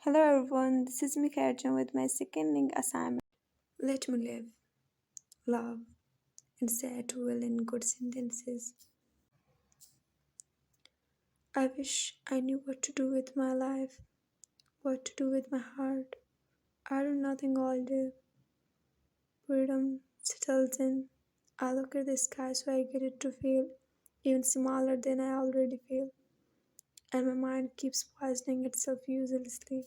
Hello everyone, this is Mikhajan with my second NING assignment. Let me live, love, and say it well in good sentences. I wish I knew what to do with my life, what to do with my heart. I do nothing all day. Freedom settles in. I look at the sky so I get it to feel even smaller than I already feel. And my mind keeps poisoning itself uselessly.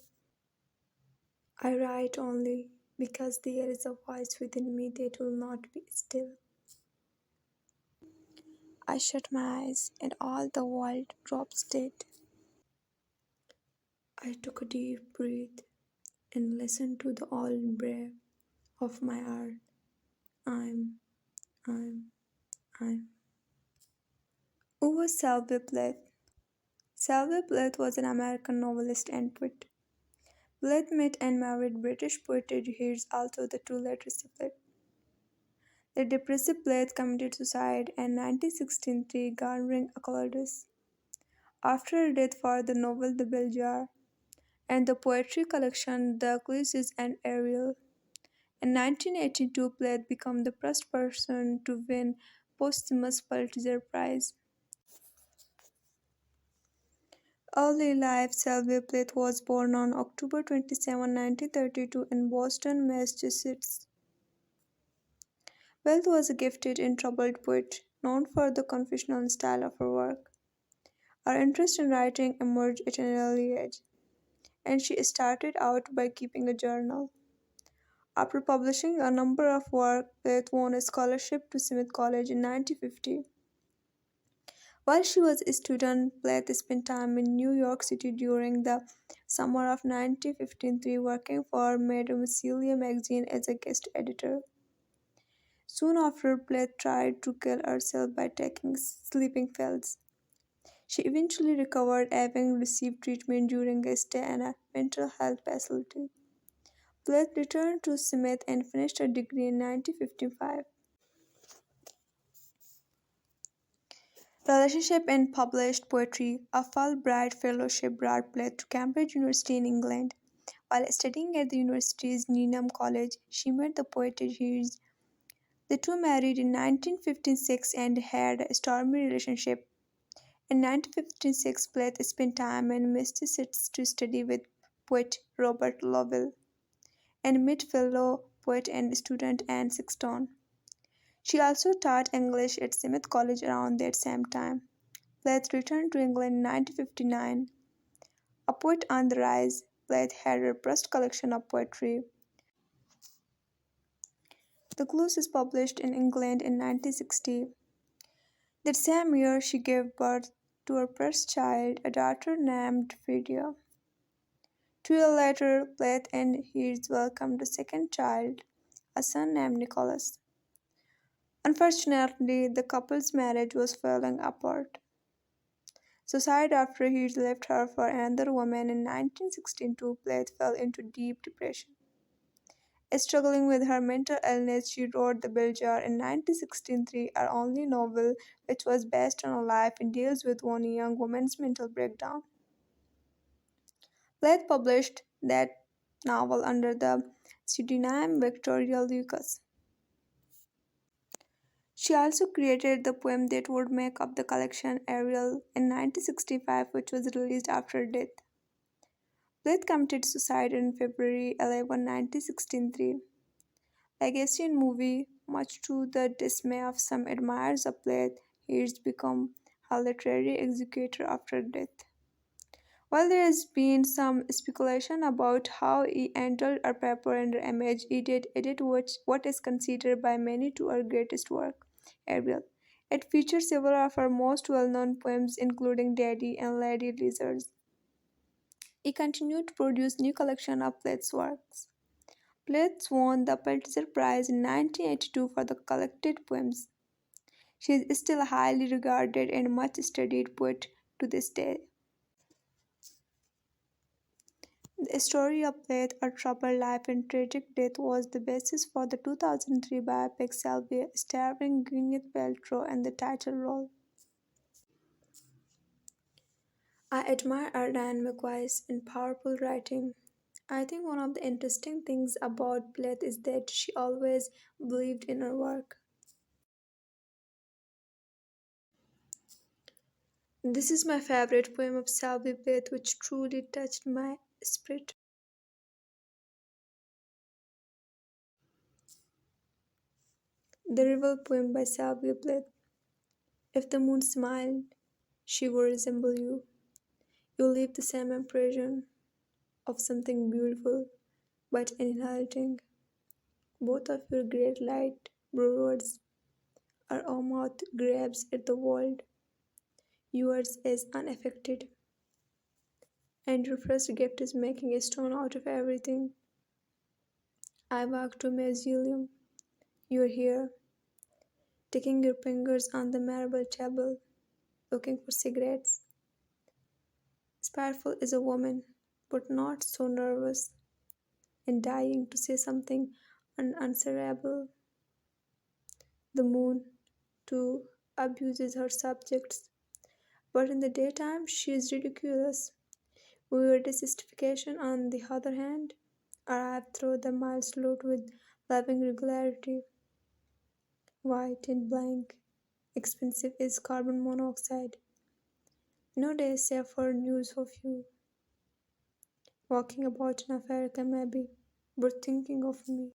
I write only because there is a voice within me that will not be still. I shut my eyes and all the world drops dead. I took a deep breath and listened to the all breath of my heart. I'm, I'm, I'm. Who was Sylvia Plath? Sylvia Plath was an American novelist and poet. Plath met and married British poet Hears, although the two later separated. The depressive Plath committed suicide in 1963, garnering accolades. After her death for the novel The Bell Jar, and the poetry collection The Eclipses and Ariel. In 1982, Plath became the first person to win posthumous Pulitzer Prize. Early life. Sylvia Plath was born on October 27, 1932 in Boston, Massachusetts. Plath was a gifted and troubled poet, known for the confessional style of her work. Her interest in writing emerged at an early age, and she started out by keeping a journal. After publishing a number of works, Plath won a scholarship to Smith College in 1950. While she was a student, Plath spent time in New York City during the summer of 1953 working for Mademoiselle magazine as a guest editor. Soon after, Plath tried to kill herself by taking sleeping pills. She eventually recovered, having received treatment during a stay in a mental health facility. Plath returned to Smith and finished her degree in 1955. Relationship and published poetry. A Fulbright Fellowship brought Plath to Cambridge University in England. While studying at the university's Newnham College, she met the poet Hughes. The two married in 1956 and had a stormy relationship. In 1956, Plath spent time in Massachusetts to study with poet Robert Lowell and met fellow poet and student Anne Sexton. She also taught English at Smith College around that same time. Plath returned to England in 1959. A poet on the rise, Plath had her first collection of poetry. The Clues is published in England in 1960. That same year, she gave birth to her first child, a daughter named Fredia. 2 years later, Plath and Hears welcomed a second child, a son named Nicholas. Unfortunately, the couple's marriage was falling apart. Suicide after he left her for another woman in 1962, Plath fell into deep depression. Struggling with her mental illness, she wrote The Bell Jar in 1963, her only novel, which was based on her life and deals with one young woman's mental breakdown. Plath published that novel under the pseudonym Victoria Lucas. She also created the poem that would make up the collection Ariel in 1965, which was released after her death. Plath committed suicide on February 11, 1963. Legacy in movie, much to the dismay of some admirers of Plath, he has become a literary executor after death. While there has been some speculation about how he handled her paper and her image, he did edit what is considered by many to her greatest work, Ariel. It features several of her most well-known poems, including Daddy and Lady Lizards. He continued to produce new collection of Plath's works. Plath won the Pulitzer Prize in 1982 for the collected poems. She is still a highly regarded and much studied poet to this day. The story of Plath, her troubled life and tragic death was the basis for the 2003 biopic Sylvia, starring Gwyneth Paltrow in the title role. I admire her dynamic voice and powerful writing. I think one of the interesting things about Plath is that she always believed in her work. This is my favorite poem of Sylvia Plath, which truly touched my spirit. The Rival poem by Sylvia Plath. If the moon smiled, she would resemble you. You leave the same impression of something beautiful but inhalting. Both of your great light brewers are our mouth grabs at the world. Yours is unaffected, and your first gift is making a stone out of everything. I walk to a mausoleum. You're here, taking your fingers on the marble table, looking for cigarettes. Spiteful is a woman, but not so nervous and dying to say something unanswerable. The moon, too, abuses her subjects, but in the daytime she is ridiculous. Weird justification, on the other hand, arrive through the miles load with loving regularity. White and blank, expensive is carbon monoxide. No day save for news of you, walking about in Africa maybe, but thinking of me.